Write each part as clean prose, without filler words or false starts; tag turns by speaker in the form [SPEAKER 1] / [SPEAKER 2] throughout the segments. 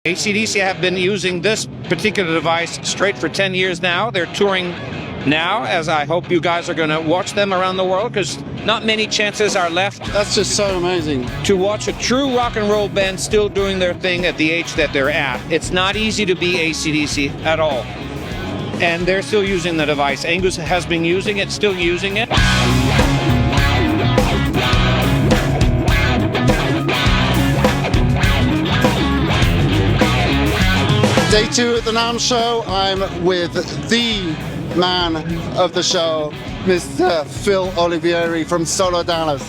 [SPEAKER 1] AC/DC have been using this particular device straight for 10 years now. They're touring now, as I hope you guys are going to watch them around the world, because not many chances are left.
[SPEAKER 2] That's just so amazing.
[SPEAKER 1] To watch a true rock and roll band still doing their thing at the age that they're at. It's not easy to be AC/DC at all. And they're still using the device. Angus has been using it, still using it.
[SPEAKER 2] Day 2 at the NAMM show. I'm with the man of the show, Mr. Fil Olivieri from SoloDallas.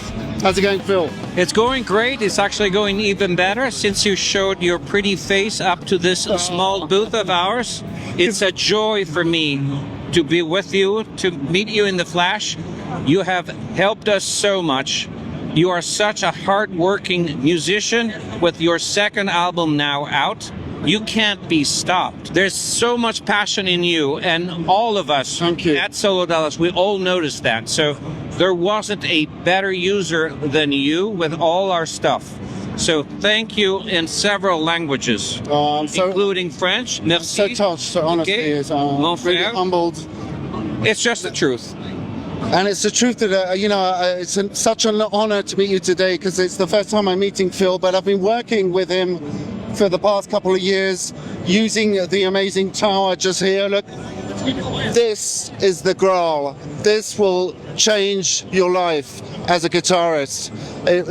[SPEAKER 2] How's it going, Phil?
[SPEAKER 1] It's going great. It's actually going even better since you showed your pretty face up to this small booth of ours. It's a joy for me to be with you, to meet you in the flesh. You have helped us so much. You are such a hard-working musician with your second album now out. You can't be stopped. There's so much passion in you, and all of us at SoloDallas, we all noticed that. So there wasn't a better user than you with all our stuff. So thank you in several languages, including French. Merci.
[SPEAKER 2] So touched, so honestly,
[SPEAKER 1] Mon
[SPEAKER 2] really
[SPEAKER 1] frère.
[SPEAKER 2] humbled.
[SPEAKER 1] It's just the truth.
[SPEAKER 2] And it's the truth that, it's such an honor to meet you today, because it's the first time I'm meeting Phil, but I've been working with him for the past couple of years, using the amazing tower just here. Look, this is the Graal. This will change your life as a guitarist.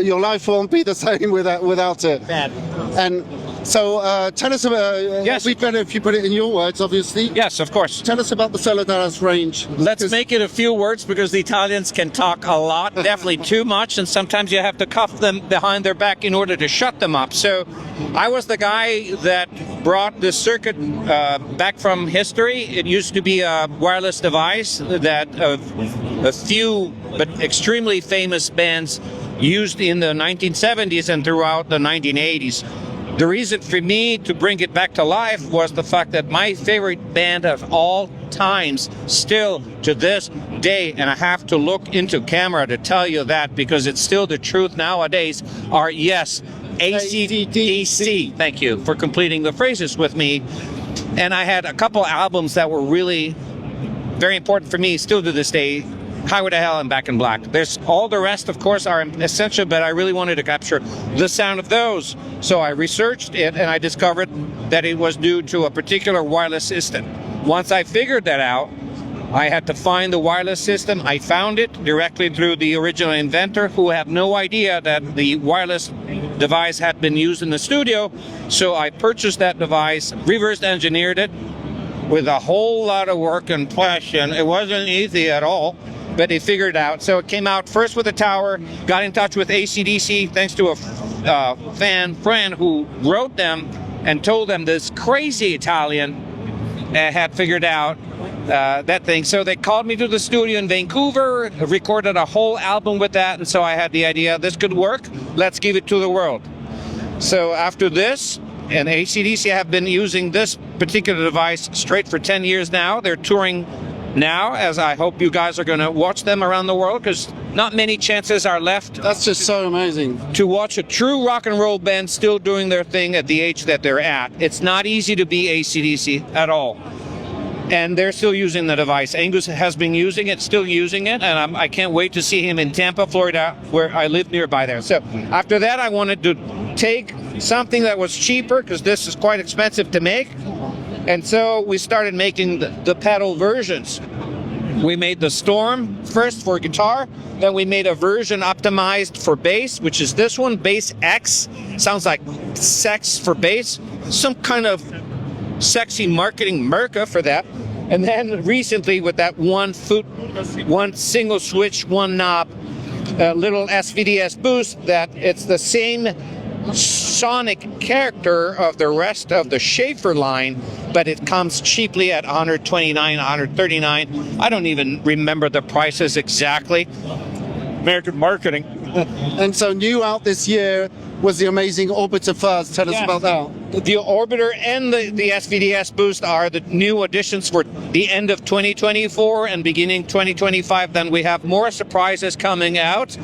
[SPEAKER 2] Your life won't be the same without it.
[SPEAKER 1] Bad.
[SPEAKER 2] And so tell us about,
[SPEAKER 1] yes.
[SPEAKER 2] it'd be better if you put it in your words, obviously.
[SPEAKER 1] Yes, of course.
[SPEAKER 2] Tell us about the SoloDallas range.
[SPEAKER 1] Let's make it a few words, because the Italians can talk a lot, definitely too much, and sometimes you have to cuff them behind their back in order to shut them up. So I was the guy that brought the circuit back from history. It used to be a wireless device that a few but extremely famous bands used in the 1970s and throughout the 1980s. The reason for me to bring it back to life was the fact that my favorite band of all times, still to this day, and I have to look into camera to tell you that because it's still the truth nowadays, are, yes, AC/DC. Thank you for completing the phrases with me. And I had a couple albums that were really very important for me, still to this day. Highway to Hell and Back in Black. There's all the rest, of course, are essential, but I really wanted to capture the sound of those. So I researched it, and I discovered that it was due to a particular wireless system. Once I figured that out, I had to find the wireless system. I found it directly through the original inventor, who had no idea that the wireless device had been used in the studio. So I purchased that device, reverse engineered it with a whole lot of work and passion. It wasn't easy at all, but they figured it out. So it came out first with a tower, got in touch with AC/DC thanks to a fan friend who wrote them and told them this crazy Italian had figured out that thing. So they called me to the studio in Vancouver, recorded a whole album with that, and so I had the idea, this could work, let's give it to the world. So after this, and AC/DC have been using this particular device straight for 10 years now. They're touring now, as I hope you guys are going to watch them around the world, because not many chances are left.
[SPEAKER 2] That's just so amazing.
[SPEAKER 1] To watch a true rock and roll band still doing their thing at the age that they're at. It's not easy to be AC/DC at all. And they're still using the device. Angus has been using it, still using it, and I can't wait to see him in Tampa, Florida, where I live nearby there. So after that, I wanted to take something that was cheaper, because this is quite expensive to make. And so we started making the pedal versions. We made the Storm first for guitar, then we made a version optimized for bass, which is this one, Bass X. Sounds like sex for bass. Some kind of sexy marketing merca for that. And then recently with that one single switch, one knob, little SVDS boost, that it's the same sonic character of the rest of the Schaffer line, but it comes cheaply at $129, $139. I don't even remember the prices exactly. American marketing.
[SPEAKER 2] And so new out this year was the amazing Orbiter Fuzz. Tell us about that.
[SPEAKER 1] The Orbiter and the SVDS Boost are the new additions for the end of 2024 and beginning 2025. Then we have more surprises coming out.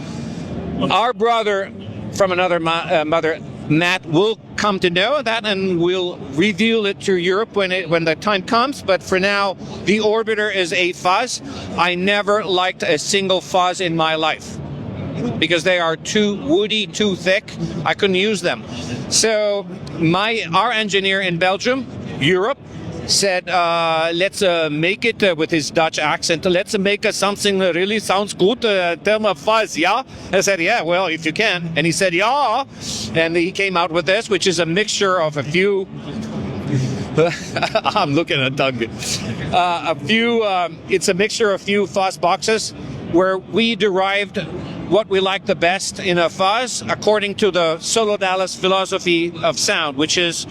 [SPEAKER 1] Our brother from another mother, Matt, will come to know that, and we'll reveal it to Europe when the time comes. But for now, the Orbiter is a fuzz. I never liked a single fuzz in my life because they are too woody, too thick. I couldn't use them. So our engineer in Belgium, Europe, said, let's make it with his Dutch accent. Let's make something that really sounds good. Tell me fuzz, yeah? I said, yeah, well, if you can. And he said, yeah. And he came out with this, which is a mixture of a few. I'm looking at Doug. It's a mixture of a few fuzz boxes where we derived what we like the best in a fuzz according to the SoloDallas philosophy of sound, which is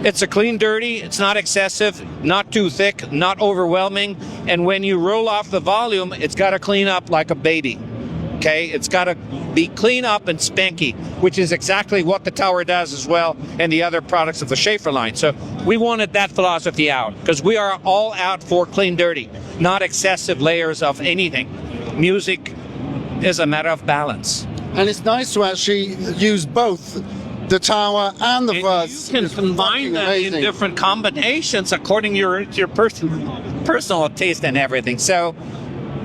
[SPEAKER 1] it's a clean dirty, it's not excessive, not too thick, not overwhelming, and when you roll off the volume, it's got to clean up like a baby. Okay, it's got to be clean up and spanky, which is exactly what the Tower does as well, and the other products of the Schaffer line. So we wanted that philosophy out because we are all out for clean dirty, not excessive layers of anything. Music is a matter of balance.
[SPEAKER 2] And it's nice to actually use both the Tower and the fuzz.
[SPEAKER 1] You can combine them in different combinations according to your personal taste and everything. So.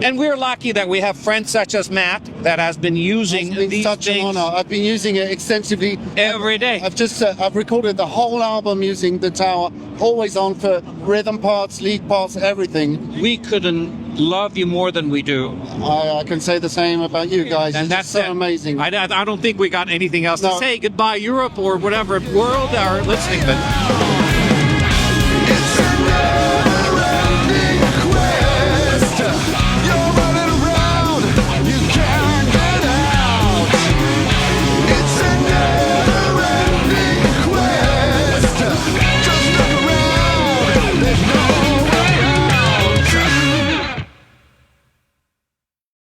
[SPEAKER 1] And we're lucky that we have friends such as Matt that has been using these
[SPEAKER 2] such
[SPEAKER 1] things.
[SPEAKER 2] an honor. I've been using it extensively
[SPEAKER 1] every day.
[SPEAKER 2] I've recorded the whole album using the Tower, always on for rhythm parts, lead parts, everything.
[SPEAKER 1] We couldn't love you more than we do.
[SPEAKER 2] I can say the same about you guys.
[SPEAKER 1] And
[SPEAKER 2] that's so amazing.
[SPEAKER 1] I don't think we got anything else to say. Goodbye, Europe, or whatever world are listening. But